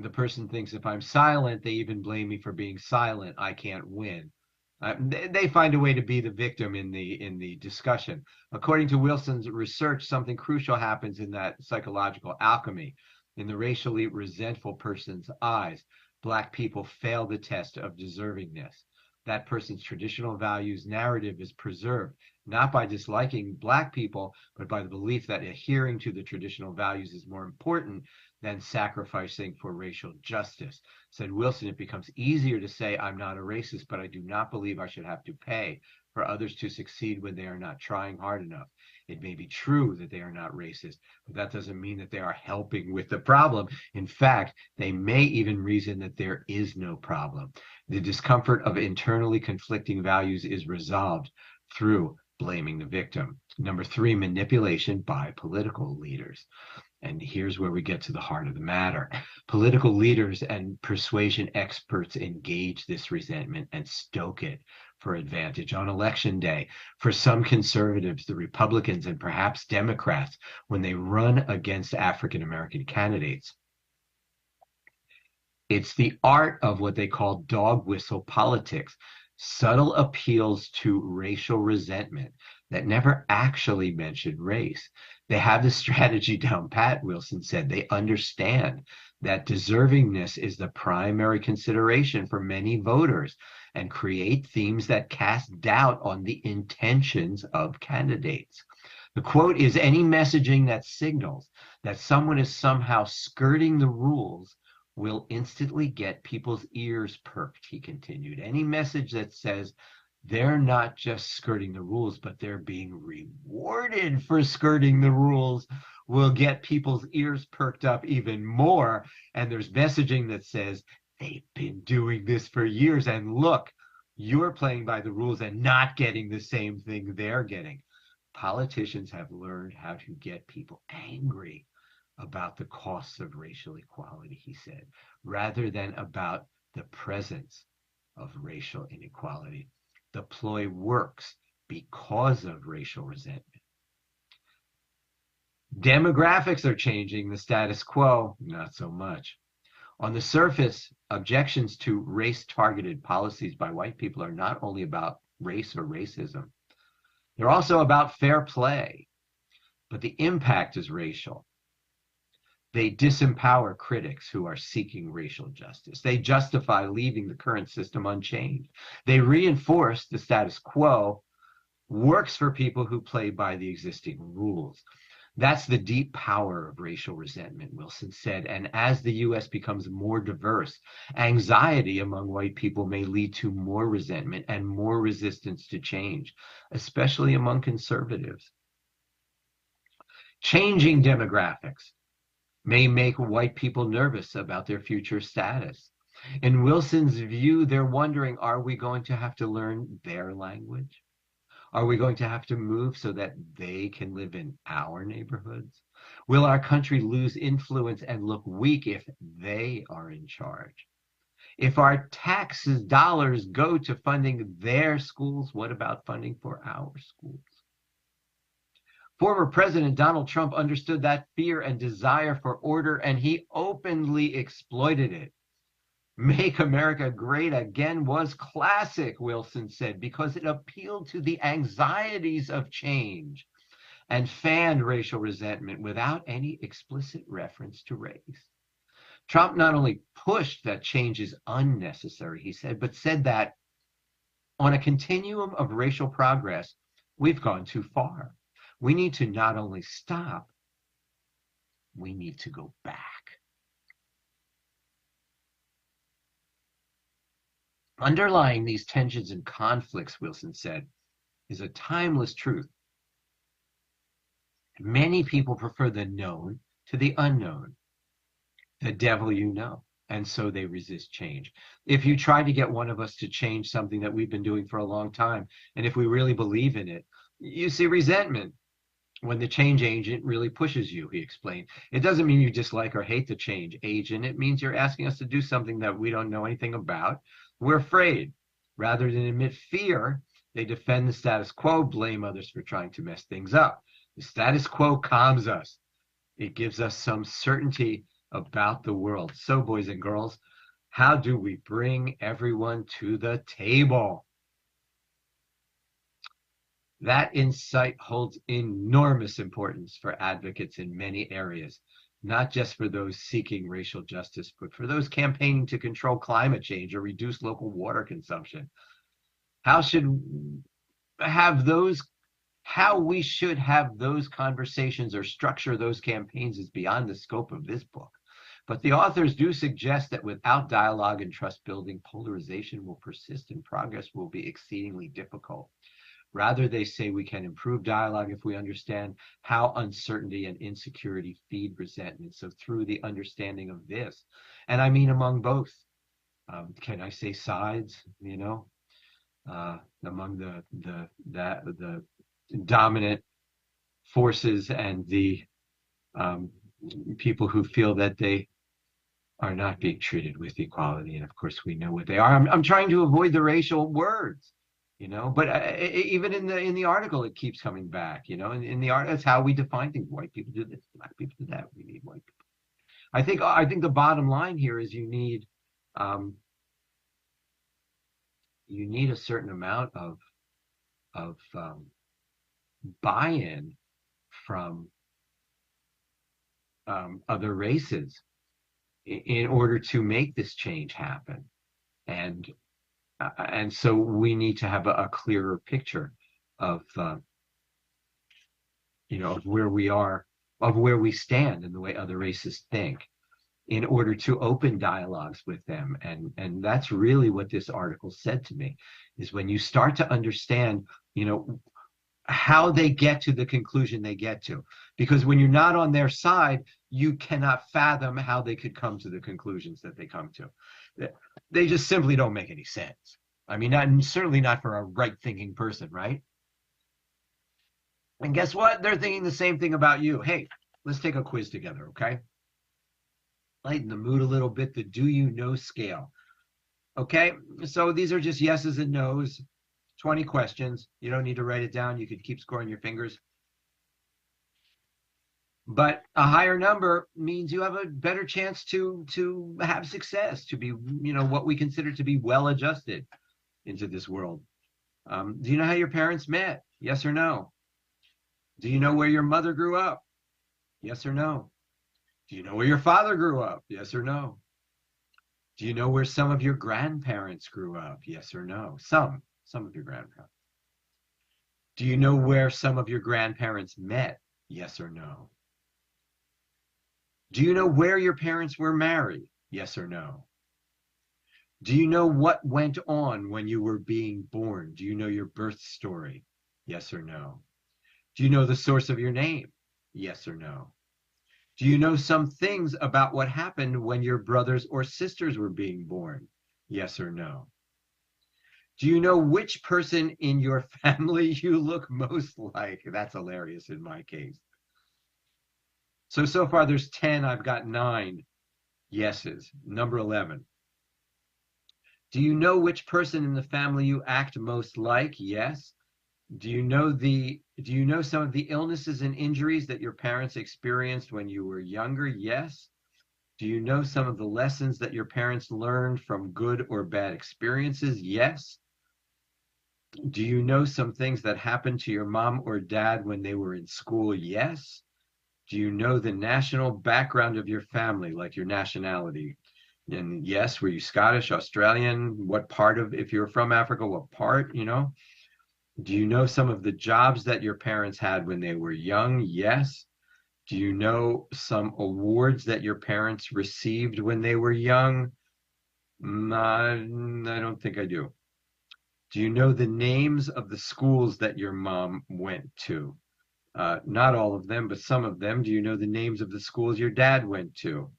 The person thinks if I'm silent, they even blame me for being silent. I can't win. They find a way to be the victim in the discussion. According to Wilson's research, something crucial happens in that psychological alchemy. In the racially resentful person's eyes, Black people fail the test of deservingness. That person's traditional values narrative is preserved, not by disliking Black people, but by the belief that adhering to the traditional values is more important than sacrificing for racial justice. Said Wilson, it becomes easier to say I'm not a racist, but I do not believe I should have to pay for others to succeed when they are not trying hard enough. It may be true that they are not racist, but that doesn't mean that they are helping with the problem. In fact, they may even reason that there is no problem. The discomfort of internally conflicting values is resolved through blaming the victim. Number 3, manipulation by political leaders. And here's where we get to the heart of the matter. Political leaders and persuasion experts engage this resentment and stoke it for advantage. On election day, for some conservatives, the Republicans, and perhaps Democrats, when they run against African American candidates, it's the art of what they call dog whistle politics, subtle appeals to racial resentment that never actually mention race. They have the strategy down pat, Wilson said. They understand that deservingness is the primary consideration for many voters and create themes that cast doubt on the intentions of candidates. The quote is, any messaging that signals that someone is somehow skirting the rules will instantly get people's ears perked, he continued. Any message that says they're not just skirting the rules, but they're being rewarded for skirting the rules will get people's ears perked up even more. And there's messaging that says they've been doing this for years. And look, you're playing by the rules and not getting the same thing they're getting. Politicians have learned how to get people angry about the costs of racial equality, he said, rather than about the presence of racial inequality. The ploy works because of racial resentment. Demographics are changing, the status quo, not so much. On the surface, objections to race-targeted policies by white people are not only about race or racism, they're also about fair play, but the impact is racial. They disempower critics who are seeking racial justice. They justify leaving the current system unchanged. They reinforce the status quo works for people who play by the existing rules. That's the deep power of racial resentment, Wilson said. And as the U.S. becomes more diverse, anxiety among white people may lead to more resentment and more resistance to change, especially among conservatives. Changing demographics may make white people nervous about their future status. In Wilson's view, they're wondering, are we going to have to learn their language? Are we going to have to move so that they can live in our neighborhoods? Will our country lose influence and look weak if they are in charge? If our taxes dollars go to funding their schools, what about funding for our schools? Former President Donald Trump understood that fear and desire for order, and he openly exploited it. Make America Great Again was classic, Wilson said, because it appealed to the anxieties of change and fanned racial resentment without any explicit reference to race. Trump not only pushed that change is unnecessary, he said, but said that on a continuum of racial progress, we've gone too far. We need to not only stop, we need to go back. Underlying these tensions and conflicts, Wilson said, is a timeless truth. Many people prefer the known to the unknown, the devil you know, and so they resist change. If you try to get one of us to change something that we've been doing for a long time, and if we really believe in it, you see resentment when the change agent really pushes you, he explained. It doesn't mean you dislike or hate the change agent. It means you're asking us to do something that we don't know anything about. We're afraid. Rather than admit fear, they defend the status quo, blame others for trying to mess things up. The status quo calms us. It gives us some certainty about the world. So, boys and girls, how do we bring everyone to the table? That insight holds enormous importance for advocates in many areas, not just for those seeking racial justice, but for those campaigning to control climate change or reduce local water consumption. How we should have those conversations or structure those campaigns is beyond the scope of this book. But the authors do suggest that without dialogue and trust building, polarization will persist and progress will be exceedingly difficult. Rather, they say we can improve dialogue if we understand how uncertainty and insecurity feed resentment. So through the understanding of this, and I mean among both, can I say sides, among the dominant forces and the people who feel that they are not being treated with equality. And of course, we know what they are. I'm trying to avoid the racial words. But even in the article, it keeps coming back. In the art, that's how we define things. White people do this, black people do that. We need white people. I think the bottom line here is you need a certain amount of buy-in from other races in order to make this change happen, and so we need to have a clearer picture of of where we are, of where we stand and the way other races think, in order to open dialogues with them. And that's really what this article said to me, is when you start to understand, how they get to the conclusion they get to. Because when you're not on their side, you cannot fathom how they could come to the conclusions that they come to. They just simply don't make any sense. I mean, certainly not for a right-thinking person, right? And guess what? They're thinking the same thing about you. Hey, let's take a quiz together, okay? Lighten the mood a little bit, the do you know scale. Okay, so these are just yeses and nos, 20 questions. You don't need to write it down. You could keep scoring your fingers. But a higher number means you have a better chance to have success, to be, what we consider to be well-adjusted into this world. Do you know how your parents met? Yes or no? Do you know where your mother grew up? Yes or no? Do you know where your father grew up? Yes or no? Do you know where some of your grandparents grew up? Yes or no? Some of your grandparents. Do you know where some of your grandparents met? Yes or no? Do you know where your parents were married? Yes or no? Do you know what went on when you were being born? Do you know your birth story? Yes or no? Do you know the source of your name? Yes or no? Do you know some things about what happened when your brothers or sisters were being born? Yes or no? Do you know which person in your family you look most like? That's hilarious in my case. So far there's 10. I've got 9 yeses. Number 11. Do you know which person in the family you act most like? Yes. Do you know some of the illnesses and injuries that your parents experienced when you were younger? Yes. Do you know some of the lessons that your parents learned from good or bad experiences? Yes. Do you know some things that happened to your mom or dad when they were in school? Yes. Do you know the national background of your family, like your nationality? And yes, were you Scottish, Australian? What part of, if you're from Africa, what part, Do you know some of the jobs that your parents had when they were young? Yes. Do you know some awards that your parents received when they were young? I don't think I do. Do you know the names of the schools that your mom went to? Not all of them, but some of them. Do you know the names of the schools your dad went to?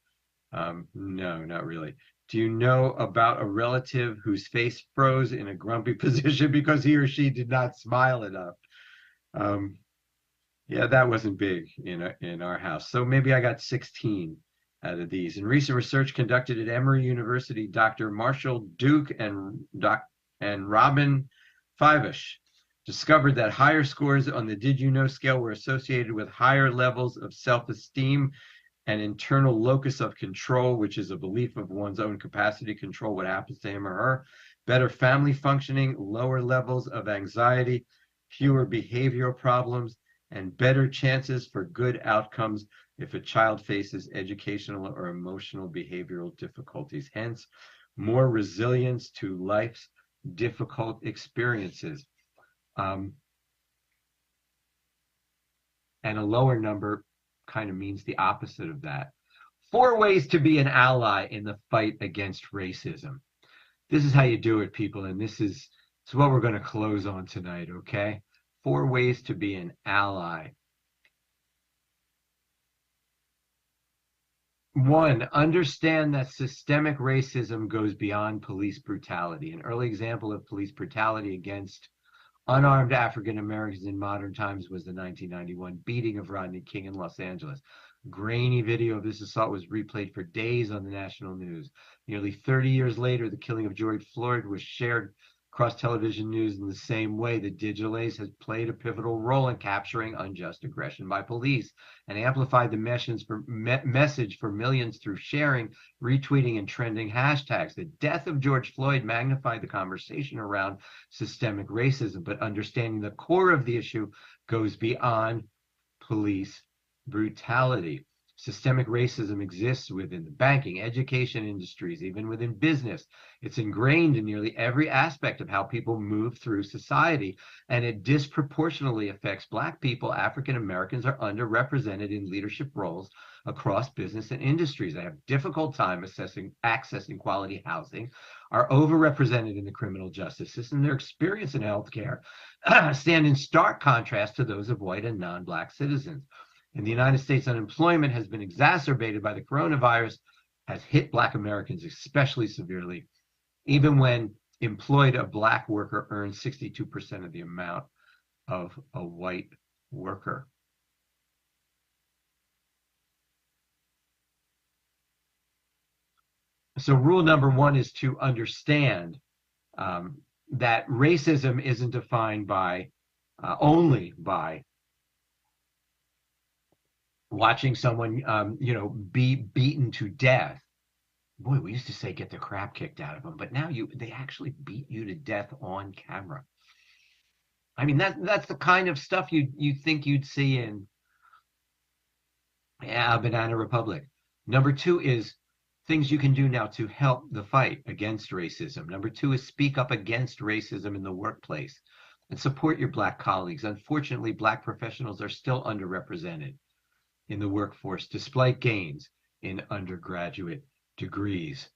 No, not really. Do you know about a relative whose face froze in a grumpy position because he or she did not smile enough? Um, yeah, that wasn't big in our house. So maybe I got 16 out of these. In recent research conducted at Emory University, Dr. Marshall Duke and Robin Fivish discovered that higher scores on the Did You Know scale were associated with higher levels of self-esteem and internal locus of control, which is a belief of one's own capacity to control what happens to him or her, better family functioning, lower levels of anxiety, fewer behavioral problems, and better chances for good outcomes if a child faces educational or emotional behavioral difficulties. Hence, more resilience to life's difficult experiences. And a lower number kind of means the opposite of that. 4 ways to be an ally in the fight against racism. This is how you do it, people, and this is what we're going to close on tonight, okay? 4 ways to be an ally. 1, understand that systemic racism goes beyond police brutality. An early example of police brutality against unarmed African Americans in modern times was the 1991 beating of Rodney King in Los Angeles. Grainy video of this assault was replayed for days on the national news. Nearly 30 years later, the killing of George Floyd was shared across television news in the same way. The digital age has played a pivotal role in capturing unjust aggression by police and amplified the message for millions through sharing, retweeting, and trending hashtags. The death of George Floyd magnified the conversation around systemic racism, but understanding the core of the issue goes beyond police brutality. Systemic racism exists within the banking, education industries, even within business. It's ingrained in nearly every aspect of how people move through society, and it disproportionately affects Black people. African Americans are underrepresented in leadership roles across business and industries. They have a difficult time accessing quality housing, are overrepresented in the criminal justice system. Their experience in healthcare stand in stark contrast to those of white and non-Black citizens. In the United States, unemployment has been exacerbated by the coronavirus, has hit Black Americans especially severely. Even when employed, a Black worker earns 62% of the amount of a white worker. So rule number 1 is to understand that racism isn't defined by only by watching someone, be beaten to death. Boy, we used to say get the crap kicked out of them, but now they actually beat you to death on camera. I mean, that's the kind of stuff you think you'd see in Banana Republic. Number 2 is things you can do now to help the fight against racism. Number 2 is speak up against racism in the workplace. and support your Black colleagues. Unfortunately, Black professionals are still underrepresented in the workforce despite gains in undergraduate degrees.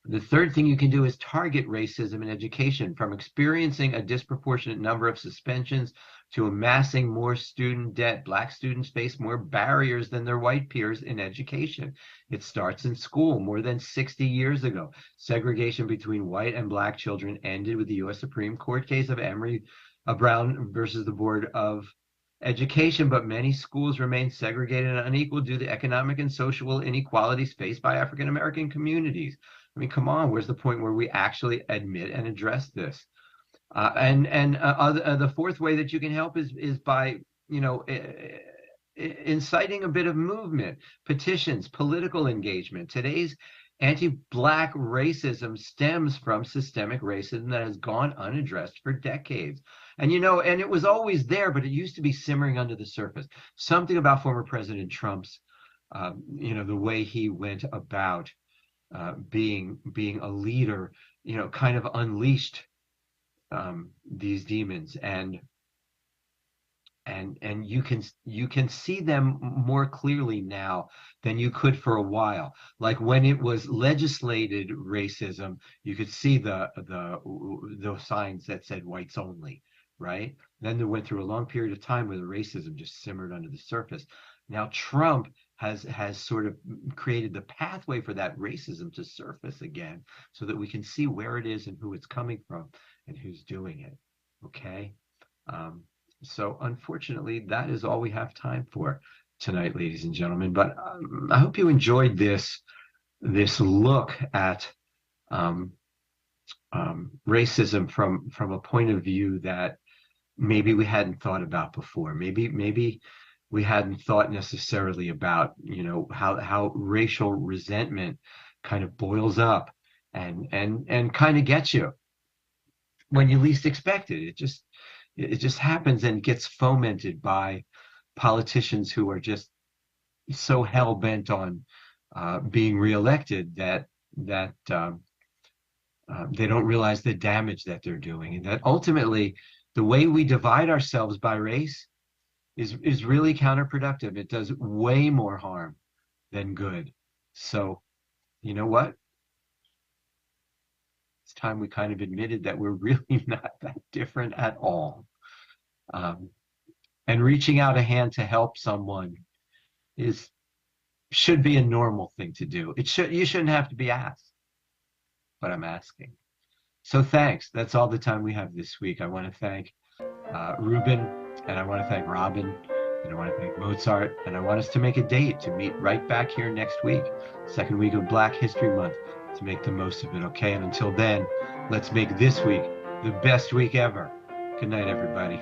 The third thing you can do is target racism in education, from experiencing a disproportionate number of suspensions to amassing more student debt. Black students face more barriers than their white peers in education. It starts in school. More than 60 years ago, segregation between white and Black children ended with the U.S. Supreme Court case of Emory Brown versus the Board of Education, but many schools remain segregated and unequal due to economic and social inequalities faced by African American communities. I mean, come on, where's the point where we actually admit and address this? The fourth way that you can help is by, inciting a bit of movement, petitions, political engagement. Today's anti-Black racism stems from systemic racism that has gone unaddressed for decades. And it was always there, but it used to be simmering under the surface. Something about former President Trump's, the way he went about being a leader, kind of unleashed these demons, and you can see them more clearly now than you could for a while. Like when it was legislated racism, you could see the signs that said whites only, right? Then they went through a long period of time where the racism just simmered under the surface. Now Trump has sort of created the pathway for that racism to surface again, so that we can see where it is and who it's coming from and who's doing it. Okay. So unfortunately, that is all we have time for tonight, ladies and gentlemen. But I hope you enjoyed this look at racism from a point of view that maybe we hadn't thought about before. Maybe we hadn't thought necessarily about, how racial resentment kind of boils up and kind of gets you when you least expect it. It just happens and gets fomented by politicians who are just so hell bent on being reelected that they don't realize the damage that they're doing, and that ultimately the way we divide ourselves by race is really counterproductive. It does way more harm than good. So, you know what? It's time we kind of admitted that we're really not that different at all. And reaching out a hand to help someone should be a normal thing to do. You shouldn't have to be asked, but I'm asking. So thanks. That's all the time we have this week. I want to thank Ruben, and I want to thank Robin, and I want to thank Mozart, and I want us to make a date to meet right back here next week, second week of Black History Month, to make the most of it, okay? And until then, let's make this week the best week ever. Good night, everybody.